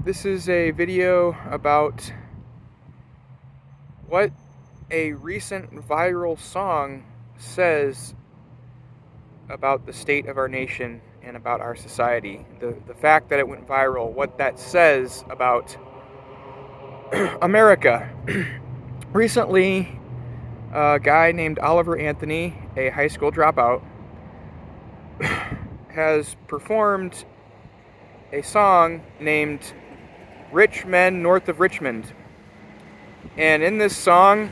This is a video about what a recent viral song says about the state of our nation and about our society. The fact that it went viral, what that says about America. Recently, a guy named Oliver Anthony, a high school dropout, has performed a song named Rich Men North of Richmond. And in this song,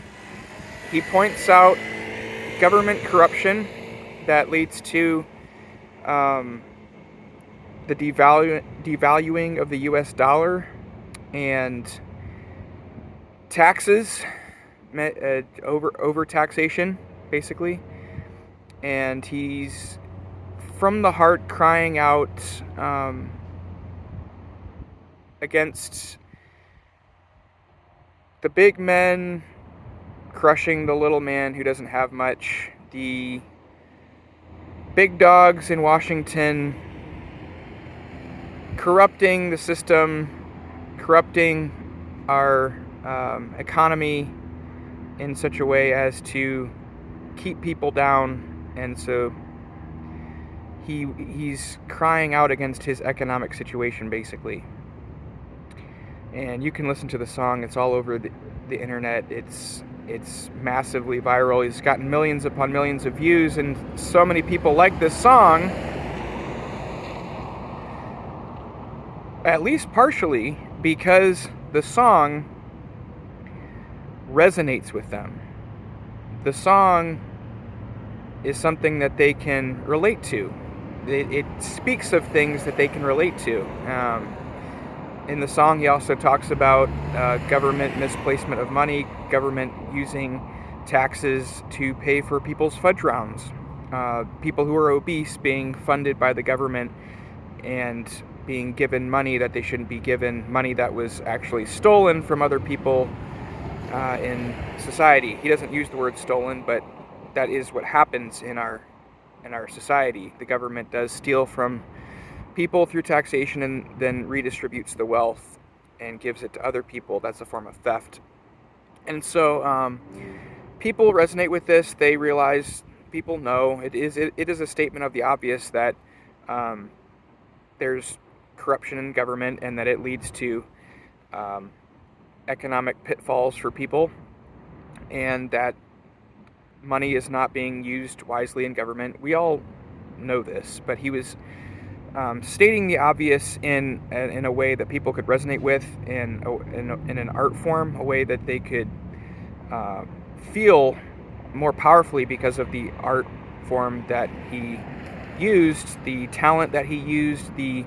he points out government corruption that leads to the devaluing of the US dollar and taxes, over taxation, basically. And he's from the heart crying out against the big men crushing the little man who doesn't have much, the big dogs in Washington corrupting the system, corrupting our economy in such a way as to keep people down. And so he's crying out against his economic situation, basically. And you can listen to the song. It's all over the internet. It's massively viral. He's gotten millions upon millions of views, and so many people like this song, at least partially because the song resonates with them. The song is something that they can relate to. It speaks of things that they can relate to. In the song, he also talks about government misplacement of money, government using taxes to pay for people's fudge rounds, people who are obese being funded by the government and being given money that they shouldn't be given, money that was actually stolen from other people in society. He doesn't use the word stolen, but that is what happens in our society. The government does steal from people through taxation and then redistributes the wealth and gives it to other people. That's a form of theft. And so people resonate with this. They realize, people know it is a statement of the obvious that there's corruption in government and that it leads to economic pitfalls for people, and that money is not being used wisely in government. We all know this, but he was stating the obvious in a way that people could resonate with, in an art form, a way that they could feel more powerfully because of the art form that he used, the talent that he used, the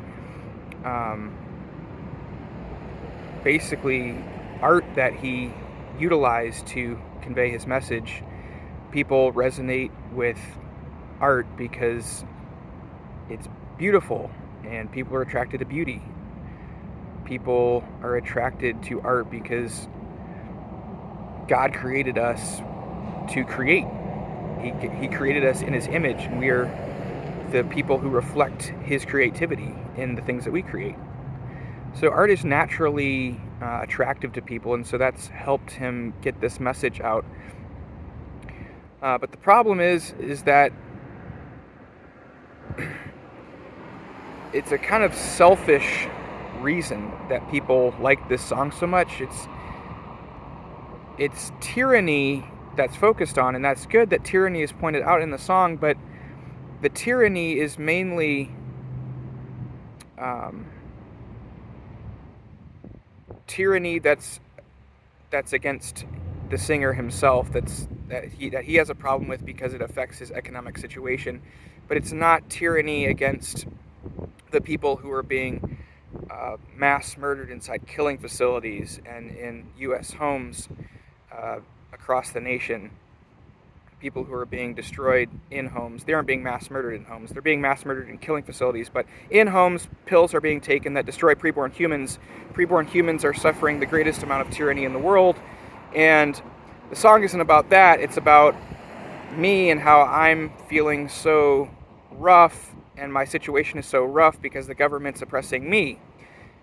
basically art that he utilized to convey his message. People resonate with art because it's beautiful, and people are attracted to beauty. People are attracted to art because God created us to create. He created us in his image, and we are the people who reflect his creativity in the things that we create. So art is naturally attractive to people, and so that's helped him get this message out. But the problem is that it's a kind of selfish reason that people like this song so much. It's tyranny that's focused on, and that's good that tyranny is pointed out in the song, but the tyranny is mainly tyranny that's against the singer himself, that he has a problem with because it affects his economic situation. But it's not tyranny against the people who are being mass murdered inside killing facilities and in U.S. homes across the nation. People who are being destroyed in homes. They aren't being mass murdered in homes. They're being mass murdered in killing facilities. But in homes, pills are being taken that destroy preborn humans. Preborn humans are suffering the greatest amount of tyranny in the world. And the song isn't about that. It's about me and how I'm feeling so rough, and my situation is so rough because the government's oppressing me.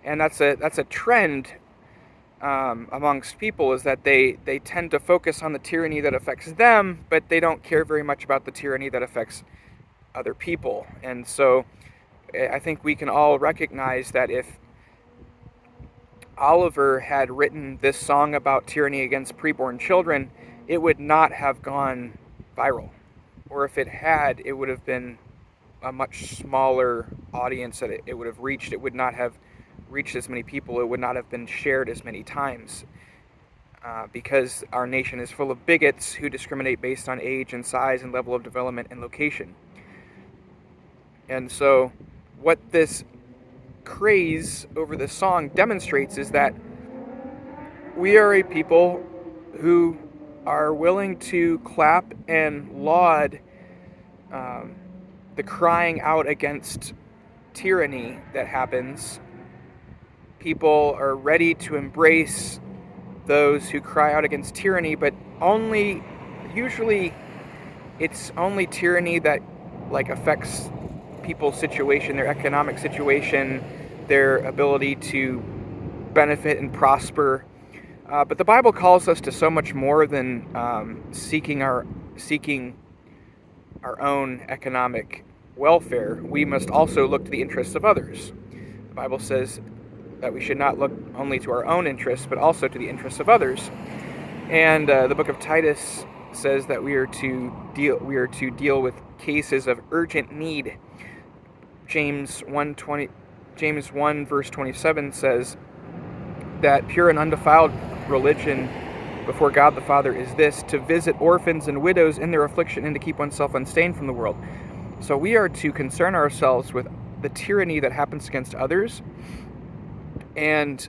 And that's a trend amongst people, is that they tend to focus on the tyranny that affects them, but they don't care very much about the tyranny that affects other people. And so I think we can all recognize that if Oliver had written this song about tyranny against preborn children, it would not have gone viral. Or if it had, it would have been a much smaller audience that it would have reached. It would not have reached as many people. It would not have been shared as many times. Because our nation is full of bigots who discriminate based on age and size and level of development and location. And so what this craze over this song demonstrates is that we are a people who are willing to clap and laud the crying out against tyranny that happens. People are ready to embrace those who cry out against tyranny, but usually it's only tyranny that affects people's situation, their economic situation, their ability to benefit and prosper. But the Bible calls us to so much more than seeking our own economic welfare. We must also look to the interests of others. The Bible says that we should not look only to our own interests, but also to the interests of others. And the book of Titus says that we are to deal with cases of urgent need. James 1 verse 27 says that pure and undefiled religion before God the Father is this: to visit orphans and widows in their affliction and to keep oneself unstained from the world. So we are to concern ourselves with the tyranny that happens against others. And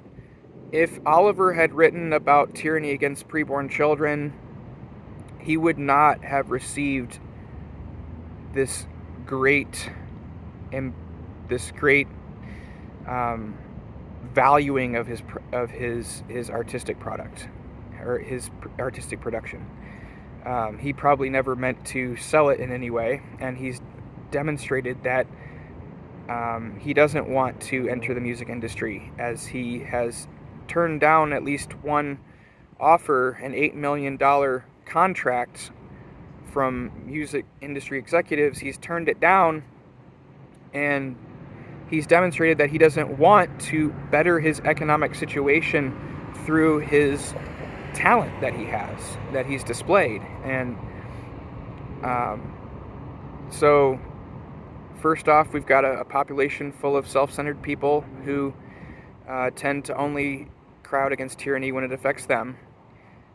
if Oliver had written about tyranny against preborn children, he would not have received this great valuing of his artistic product, or his artistic production. He probably never meant to sell it in any way, and he's demonstrated that he doesn't want to enter the music industry, as he has turned down at least one offer, an $8 million contract from music industry executives. He's turned it down, and he's demonstrated that he doesn't want to better his economic situation through his talent that he's displayed. And so first off, we've got a population full of self-centered people who tend to only crowd against tyranny when it affects them.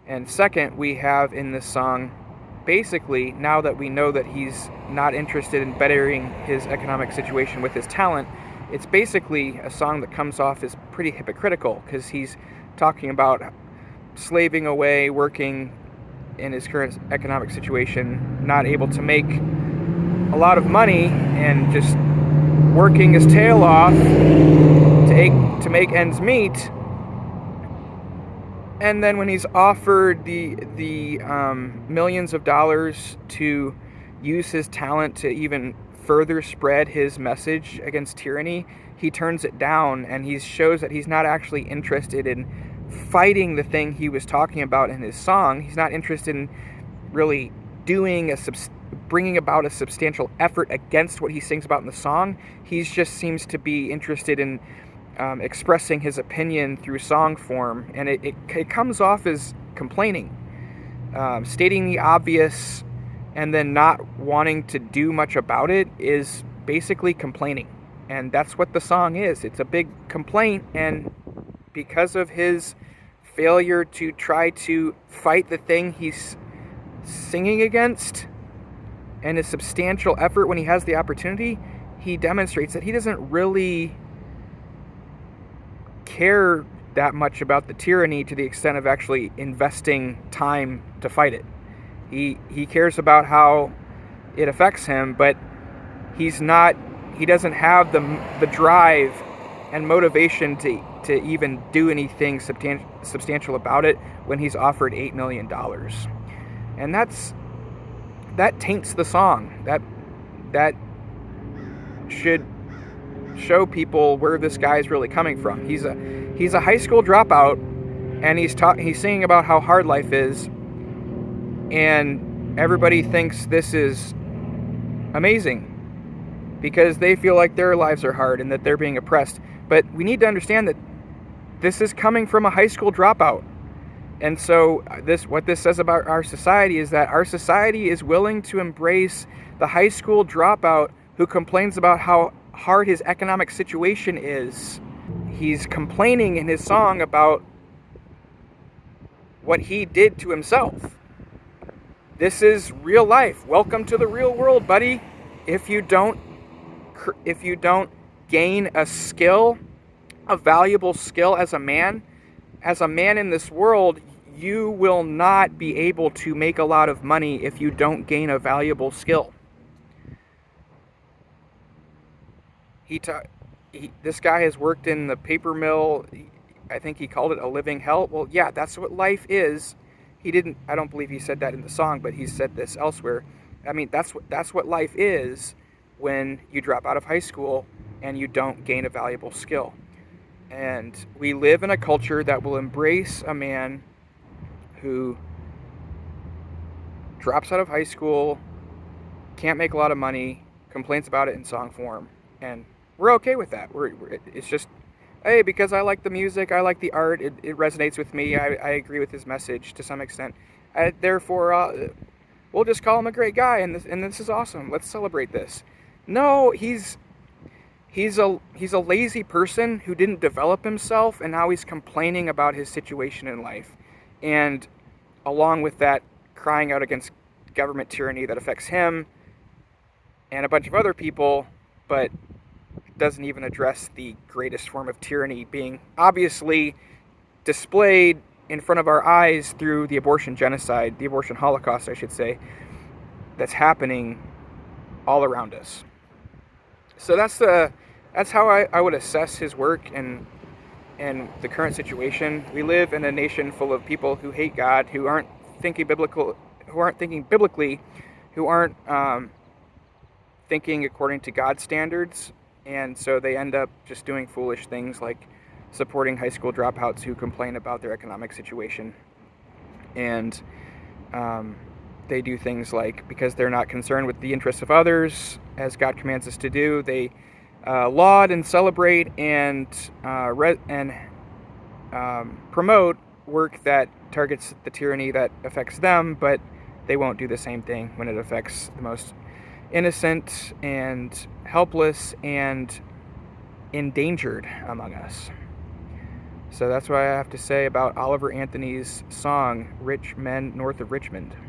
And second, we have in this song, basically, now that we know that he's not interested in bettering his economic situation with his talent, it's basically a song that comes off as pretty hypocritical, because he's talking about slaving away, working in his current economic situation, not able to make a lot of money, and just working his tail off to make ends meet. And then when he's offered the millions of dollars to use his talent to even further spread his message against tyranny, he turns it down, and he shows that he's not actually interested in fighting the thing he was talking about in his song. He's not interested in really bringing about a substantial effort against what he sings about in the song. He just seems to be interested in expressing his opinion through song form, and it comes off as complaining, stating the obvious and then not wanting to do much about it is basically complaining. And that's what the song is. It's a big complaint, and because of his failure to try to fight the thing he's singing against, and his substantial effort when he has the opportunity, he demonstrates that he doesn't really care that much about the tyranny to the extent of actually investing time to fight it. He cares about how it affects him, but he doesn't have the drive and motivation to even do anything substantial about it when he's offered $8 million. And that taints the song. That should show people where this guy's really coming from. He's a high school dropout, and he's singing about how hard life is, and everybody thinks this is amazing because they feel like their lives are hard and that they're being oppressed. But we need to understand that this is coming from a high school dropout. And so what this says about our society is that our society is willing to embrace the high school dropout who complains about how hard his economic situation is. He's complaining in his song about what he did to himself. This is real life. Welcome to the real world, buddy. If you don't gain a skill, a valuable skill as a man in this world, you will not be able to make a lot of money if you don't gain a valuable skill. This guy has worked in the paper mill. I think he called it a living hell. Well, yeah, that's what life is. I don't believe he said that in the song, but he said this elsewhere. I mean, that's what life is when you drop out of high school and you don't gain a valuable skill. And we live in a culture that will embrace a man who drops out of high school, can't make a lot of money, complains about it in song form, and we're okay with that. It's just, hey, because I like the music, I like the art, it resonates with me, I agree with his message to some extent. Therefore, we'll just call him a great guy, and this is awesome. Let's celebrate this. No, he's a lazy person who didn't develop himself, and now he's complaining about his situation in life. And along with that, crying out against government tyranny that affects him and a bunch of other people, but doesn't even address the greatest form of tyranny being obviously displayed in front of our eyes through the abortion genocide, the abortion holocaust, I should say, that's happening all around us. So that's how I would assess his work and the current situation. We live in a nation full of people who hate God, who aren't thinking biblically, who aren't thinking according to God's standards, and so they end up just doing foolish things like supporting high school dropouts who complain about their economic situation. And they do things like, because they're not concerned with the interests of others, as God commands us to do, they laud and celebrate and promote work that targets the tyranny that affects them, but they won't do the same thing when it affects the most innocent and helpless and endangered among us. So that's what I have to say about Oliver Anthony's song, Rich Men North of Richmond.